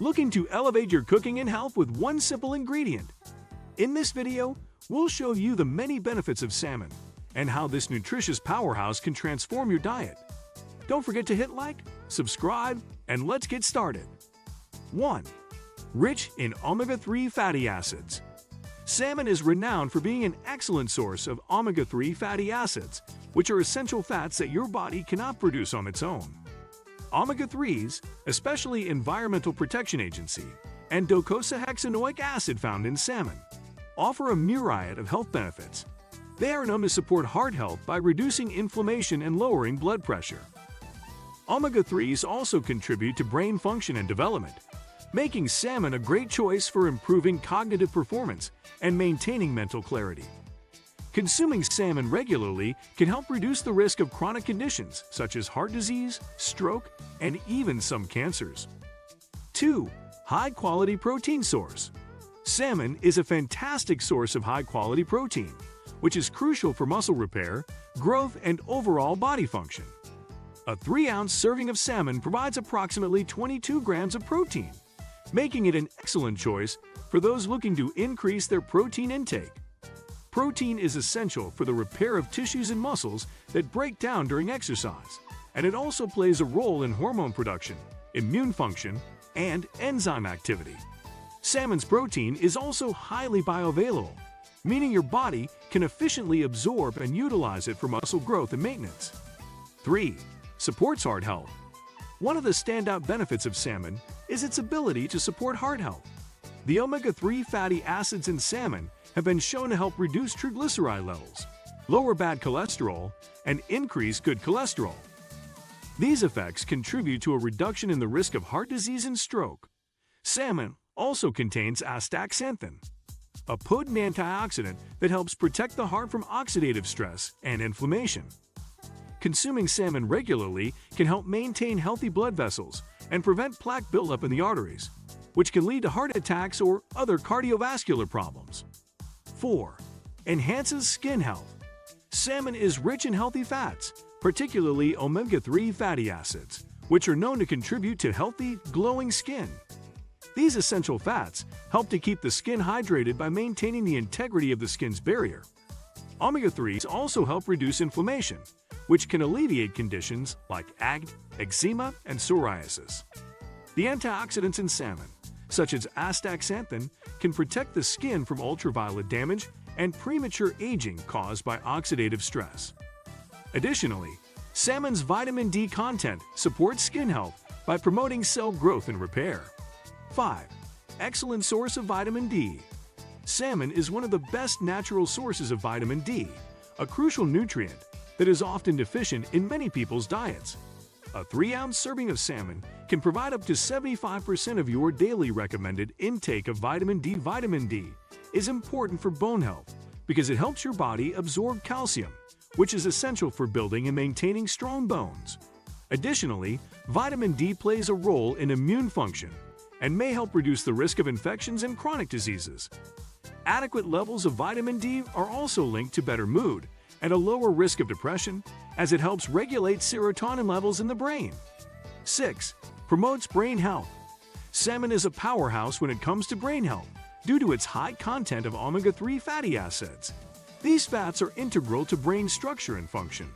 Looking to elevate your cooking and health with one simple ingredient? In this video, we'll show you the many benefits of salmon and how this nutritious powerhouse can transform your diet. Don't forget to hit like, subscribe, and let's get started. 1. Rich in omega-3 fatty acids. Salmon is renowned for being an excellent source of omega-3 fatty acids, which are essential fats that your body cannot produce on its own. Omega-3s, especially Environmental Protection Agency, and docosahexaenoic acid found in salmon, offer a myriad of health benefits. They are known to support heart health by reducing inflammation and lowering blood pressure. Omega-3s also contribute to brain function and development, making salmon a great choice for improving cognitive performance and maintaining mental clarity. Consuming salmon regularly can help reduce the risk of chronic conditions such as heart disease, stroke, and even some cancers. 2. High-quality protein source. Salmon is a fantastic source of high-quality protein, which is crucial for muscle repair, growth, and overall body function. A 3-ounce serving of salmon provides approximately 22 grams of protein, making it an excellent choice for those looking to increase their protein intake. Protein is essential for the repair of tissues and muscles that break down during exercise, and it also plays a role in hormone production, immune function, and enzyme activity. Salmon's protein is also highly bioavailable, meaning your body can efficiently absorb and utilize it for muscle growth and maintenance. 3. Supports heart health. One of the standout benefits of salmon is its ability to support heart health. The omega-3 fatty acids in salmon have been shown to help reduce triglyceride levels, lower bad cholesterol, and increase good cholesterol. These effects contribute to a reduction in the risk of heart disease and stroke. Salmon also contains astaxanthin, a potent antioxidant that helps protect the heart from oxidative stress and inflammation. Consuming salmon regularly can help maintain healthy blood vessels and prevent plaque buildup in the arteries, which can lead to heart attacks or other cardiovascular problems. 4. Enhances skin health. Salmon is rich in healthy fats, particularly omega-3 fatty acids, which are known to contribute to healthy, glowing skin. These essential fats help to keep the skin hydrated by maintaining the integrity of the skin's barrier. Omega-3s also help reduce inflammation, which can alleviate conditions like acne, eczema, and psoriasis. The antioxidants in salmon, such as astaxanthin, can protect the skin from ultraviolet damage and premature aging caused by oxidative stress. Additionally, salmon's vitamin D content supports skin health by promoting cell growth and repair. 5. Excellent source of vitamin D. Salmon is one of the best natural sources of vitamin D, a crucial nutrient that is often deficient in many people's diets. A 3-ounce serving of salmon can provide up to 75% of your daily recommended intake of vitamin D. Vitamin D is important for bone health because it helps your body absorb calcium, which is essential for building and maintaining strong bones. Additionally, vitamin D plays a role in immune function and may help reduce the risk of infections and chronic diseases. Adequate levels of vitamin D are also linked to better mood and a lower risk of depression, as it helps regulate serotonin levels in the brain. 6. Promotes brain health. Salmon is a powerhouse when it comes to brain health due to its high content of omega-3 fatty acids. These fats are integral to brain structure and function,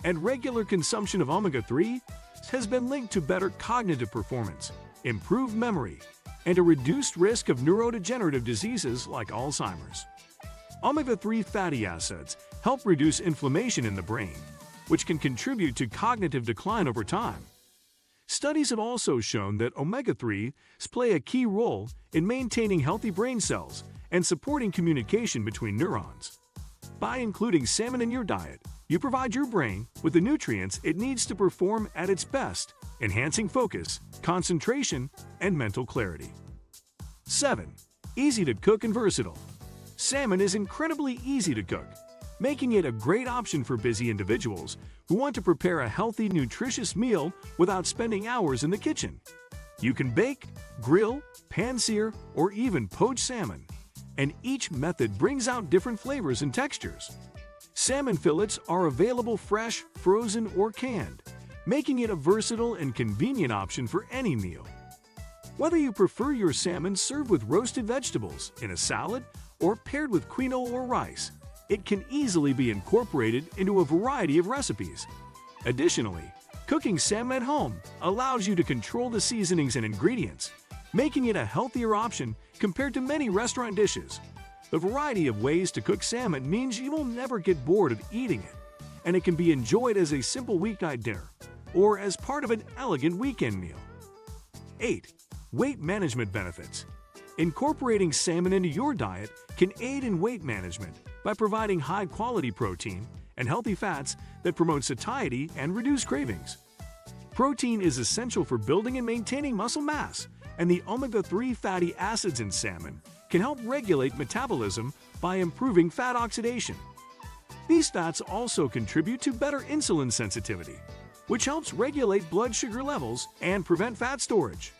and regular consumption of omega-3 has been linked to better cognitive performance, improved memory, and a reduced risk of neurodegenerative diseases like Alzheimer's. Omega-3 fatty acids help reduce inflammation in the brain, which can contribute to cognitive decline over time. Studies have also shown that omega-3s play a key role in maintaining healthy brain cells and supporting communication between neurons. By including salmon in your diet, you provide your brain with the nutrients it needs to perform at its best, enhancing focus, concentration, and mental clarity. 7. Easy to cook and versatile. Salmon is incredibly easy to cook, making it a great option for busy individuals who want to prepare a healthy, nutritious meal without spending hours in the kitchen. You can bake, grill, pan-sear, or even poach salmon, and each method brings out different flavors and textures. Salmon fillets are available fresh, frozen, or canned, making it a versatile and convenient option for any meal. Whether you prefer your salmon served with roasted vegetables, in a salad, or paired with quinoa or rice, it can easily be incorporated into a variety of recipes. Additionally, cooking salmon at home allows you to control the seasonings and ingredients, making it a healthier option compared to many restaurant dishes. The variety of ways to cook salmon means you will never get bored of eating it, and it can be enjoyed as a simple weeknight dinner or as part of an elegant weekend meal. 8. Weight management benefits. Incorporating salmon into your diet can aid in weight management by providing high-quality protein and healthy fats that promote satiety and reduce cravings. Protein is essential for building and maintaining muscle mass, and the omega-3 fatty acids in salmon can help regulate metabolism by improving fat oxidation. These fats also contribute to better insulin sensitivity, which helps regulate blood sugar levels and prevent fat storage.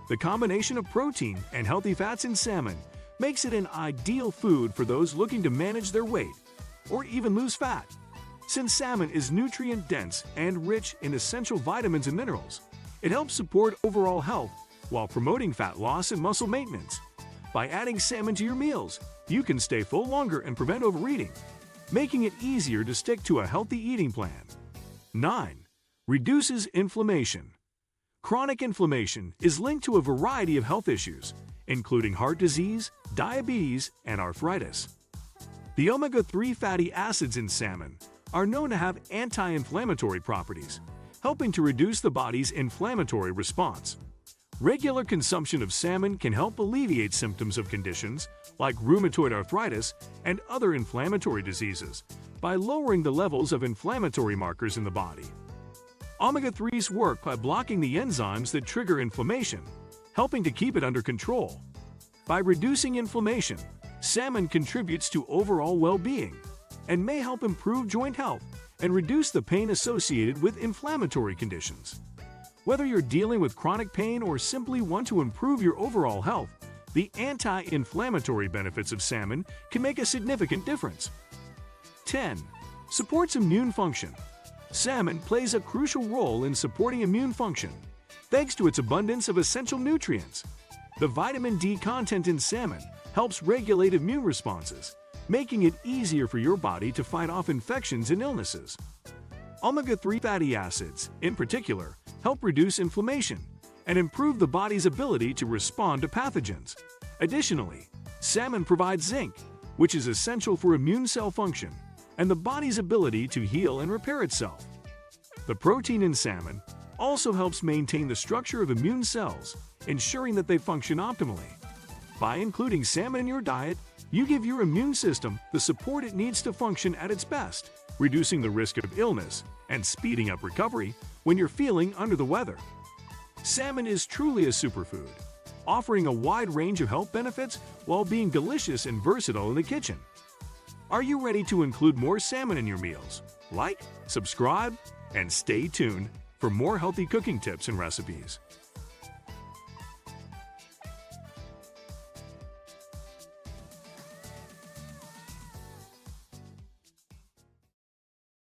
The combination of protein and healthy fats in salmon makes it an ideal food for those looking to manage their weight or even lose fat. Since salmon is nutrient-dense and rich in essential vitamins and minerals, it helps support overall health while promoting fat loss and muscle maintenance. By adding salmon to your meals, you can stay full longer and prevent overeating, making it easier to stick to a healthy eating plan. 9. Reduces inflammation. Chronic inflammation is linked to a variety of health issues, including heart disease, diabetes, and arthritis. The omega-3 fatty acids in salmon are known to have anti-inflammatory properties, helping to reduce the body's inflammatory response. Regular consumption of salmon can help alleviate symptoms of conditions like rheumatoid arthritis and other inflammatory diseases by lowering the levels of inflammatory markers in the body. Omega-3s work by blocking the enzymes that trigger inflammation, helping to keep it under control. By reducing inflammation, salmon contributes to overall well-being and may help improve joint health and reduce the pain associated with inflammatory conditions. Whether you're dealing with chronic pain or simply want to improve your overall health, the anti-inflammatory benefits of salmon can make a significant difference. 10. Supports immune function. Salmon plays a crucial role in supporting immune function, thanks to its abundance of essential nutrients. The vitamin D content in salmon helps regulate immune responses, making it easier for your body to fight off infections and illnesses. Omega-3 fatty acids, in particular, help reduce inflammation and improve the body's ability to respond to pathogens. Additionally, salmon provides zinc, which is essential for immune cell function and the body's ability to heal and repair itself. The protein in salmon also helps maintain the structure of immune cells, ensuring that they function optimally. By including salmon in your diet, you give your immune system the support it needs to function at its best, reducing the risk of illness and speeding up recovery when you're feeling under the weather. Salmon is truly a superfood, offering a wide range of health benefits while being delicious and versatile in the kitchen. Are you ready to include more salmon in your meals? Like, subscribe, and stay tuned for more healthy cooking tips and recipes.